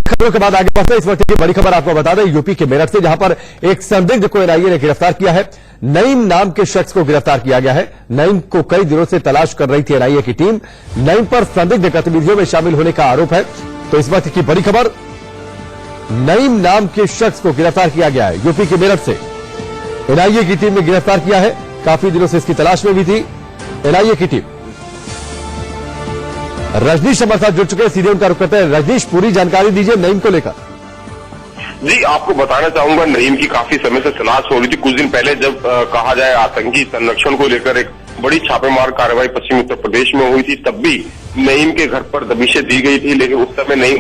खबरों के बाद आगे बढ़ते हैं। इस वक्त की बड़ी खबर आपको बता दें यूपी के मेरठ से, जहां पर एक संदिग्ध को एनआईए ने गिरफ्तार किया है। नईम नाम के शख्स को गिरफ्तार किया गया है। नईम को कई दिनों से तलाश कर रही थी एनआईए की टीम। नईम पर संदिग्ध गतिविधियों में शामिल होने का आरोप है। तो इस वक्त की बड़ी खबर, नईम नाम के शख्स को गिरफ्तार किया गया है। यूपी के मेरठ से एनआईए की टीम ने गिरफ्तार किया है। काफी दिनों से इसकी तलाश में भी थी एनआईए की टीम। रजनीश हमारे साथ जुड़ चुके हैं, सीधे उनका रुख करते हैं। रजनीश, पूरी जानकारी दीजिए नईम को लेकर। जी, आपको बताना चाहूंगा, नईम की काफी समय से तलाश हो रही थी। कुछ दिन पहले जब कहा जाए आतंकी संरक्षण को लेकर एक बड़ी छापेमार कार्रवाई पश्चिमी उत्तर प्रदेश में हुई थी, तब भी नईम के घर पर दबिशें दी गई थी, लेकिन उस समय नईम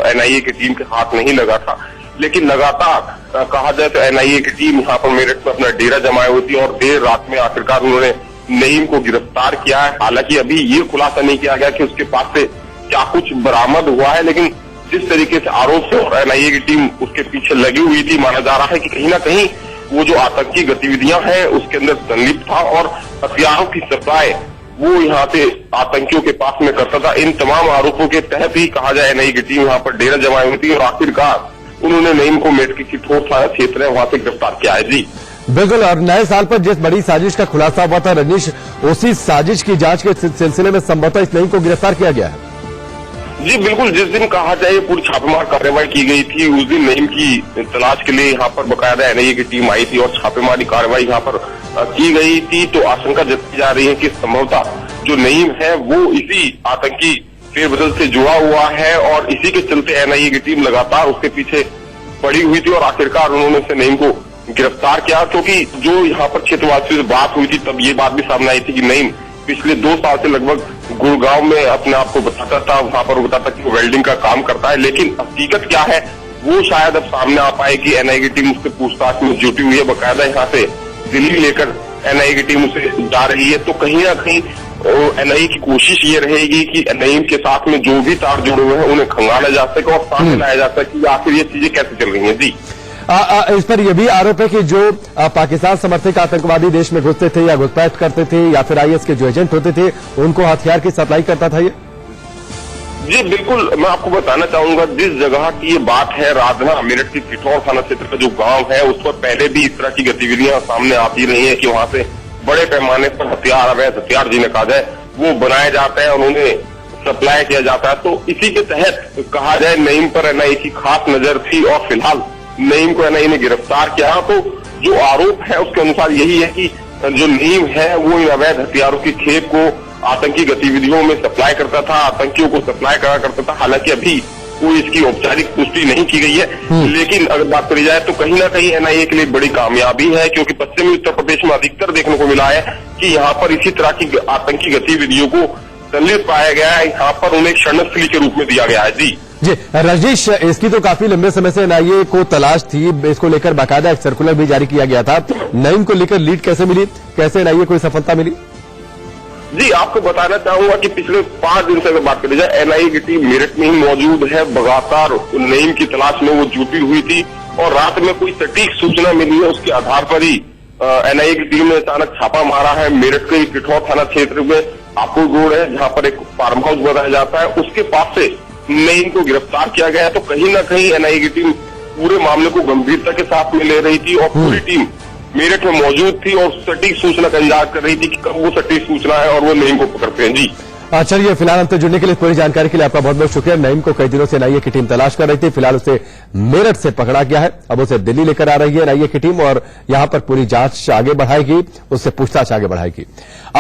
एनआईए की टीम के हाथ नहीं लगा था। लेकिन लगातार कहा जाए तो एनआईए की टीम यहाँ पर मेरठ में अपना डेरा जमाए हुई थी और देर रात में आखिरकार उन्होंने नईम को गिरफ्तार किया है। हालांकि अभी ये खुलासा नहीं किया गया कि उसके पास से क्या कुछ बरामद हुआ है, लेकिन जिस तरीके से आरोप से और एनआईए की टीम उसके पीछे लगी हुई थी, माना जा रहा है कि कहीं ना कहीं वो जो आतंकी गतिविधियां हैं उसके अंदर संलिप्त था और हथियारों की सप्लाई वो यहाँ से आतंकियों के पास में करता था। इन तमाम आरोपों के तहत ही कहा जाए एनआईए की टीम यहाँ पर डेरा जमाई हुई थी और आखिरकार उन्होंने नईम को मेरठ के किठोर थाना क्षेत्र है वहां से गिरफ्तार किया है। जी बिल्कुल, और नए साल पर जिस बड़ी साजिश का खुलासा हुआ था रजनीश, उसी साजिश की जांच के सिलसिले में संभवतः इस नईम को गिरफ्तार किया गया है। जी बिल्कुल, जिस दिन कहा जाए पूरी छापेमार कार्रवाई की गई थी, उस दिन नईम की तलाश के लिए यहाँ पर बकायदा एनआईए की टीम आई थी और छापेमारी कार्रवाई यहाँ पर की गई थी। तो आशंका जताई जा रही है कि संभवतः जो नईम है वो इसी आतंकी फेरबदल से जुड़ा हुआ है और इसी के चलते एनआईए की टीम लगातार उसके पीछे पड़ी हुई थी और आखिरकार उन्होंने से नईम को गिरफ्तार किया। क्योंकि जो यहाँ पर क्षेत्रवासियों से बात हुई थी तब ये बात भी सामने आई थी कि नईम पिछले 2 साल से लगभग गुड़गांव में अपने आप को बताता था, वहां पर वो बताता कि वो वेल्डिंग का काम करता है, लेकिन हकीकत क्या है वो शायद अब सामने आ पाए कि एनआईए की टीम उससे पूछताछ में जुटी हुई है। बकायदा यहाँ से दिल्ली लेकर एनआईए की टीम उसे जा रही है। तो कहीं ना कहीं एनआईए की कोशिश ये रहेगी कि नईम के साथ में जो भी तार जुड़े हुए हैं उन्हें खंगाला जा सके और सामने लाया जा सके कि आखिर ये चीजें कैसे चल रही हैं। जी इस पर यह भी आरोप है कि जो पाकिस्तान समर्थित आतंकवादी देश में घुसते थे या घुसपैठ करते थे या फिर आईएस के जो एजेंट होते थे उनको हथियार की सप्लाई करता था ये। जी बिल्कुल, मैं आपको बताना चाहूंगा, जिस जगह की ये बात है, राधना मेरठ के किठौर थाना क्षेत्र का जो गांव है, उस पर पहले भी इस तरह की गतिविधियां सामने आती रही है कि वहां से बड़े पैमाने पर हथियार, अवैध हथियार जिन्हें कहा जाए, वो बनाए जाते हैं और उन्हें सप्लाई किया जाता है। तो इसी के तहत कहा जाए नईम पर एनआईए की खास नजर थी और फिलहाल नईम को एनआईए ने गिरफ्तार किया। तो जो आरोप है उसके अनुसार यही है कि जो नईम है वो इन अवैध हथियारों की खेप को आतंकी गतिविधियों में सप्लाई करता था, आतंकियों को सप्लाई करा करता था। हालांकि अभी कोई इसकी औपचारिक पुष्टि नहीं की गई है, लेकिन अगर बात करी जाए तो कहीं ना कहीं एनआईए के लिए बड़ी कामयाबी है, क्योंकि पश्चिमी उत्तर प्रदेश में अधिकतर देखने को मिला है कि यहाँ पर इसी तरह की आतंकी गतिविधियों को संलिप्त पाया गया है। यहाँ पर उन्हें शरणस्थली के रूप में दिया गया है। जी रजनीश, इसकी तो काफी लंबे समय से एनआईए को तलाश थी, इसको लेकर बाकायदा एक सर्कुलर भी जारी किया गया था। नईम को लेकर लीड कैसे मिली, कैसे एनआईए को सफलता मिली? जी, आपको बताना चाहूंगा कि पिछले 5 दिन से अगर बात करी जाए, एनआईए की टीम मेरठ में ही मौजूद है। लगातार नईम की तलाश में वो जुटी हुई थी और रात में कोई सटीक सूचना मिली है, उसके आधार पर ही एनआईए की टीम ने अचानक छापा मारा है। मेरठ के किठौर थाना क्षेत्र में आपुर रोड है, जहाँ पर एक फार्म हाउस बनाया जाता है, उसके पास से नईम को गिरफ्तार किया गया है। तो कहीं ना कहीं एनआईए की टीम पूरे मामले को गंभीरता के साथ में ले रही थी और पूरी टीम मेरठ में मौजूद थी और सटीक सूचना का इंतजार कर रही थी कि कब वो सटीक सूचना है और वो नईम को पकड़ते हैं। जी चलिए, फिलहाल हमसे जुड़ने के लिए, पूरी जानकारी के लिए आपका बहुत बहुत शुक्रिया। नईम को कई दिनों से एनआईए की टीम तलाश कर रही थी, फिलहाल उसे मेरठ से पकड़ा गया है। अब उसे दिल्ली लेकर आ रही है एनआईए की टीम और यहां पर पूरी जांच आगे बढ़ाएगी, उससे पूछताछ आगे बढ़ाएगी।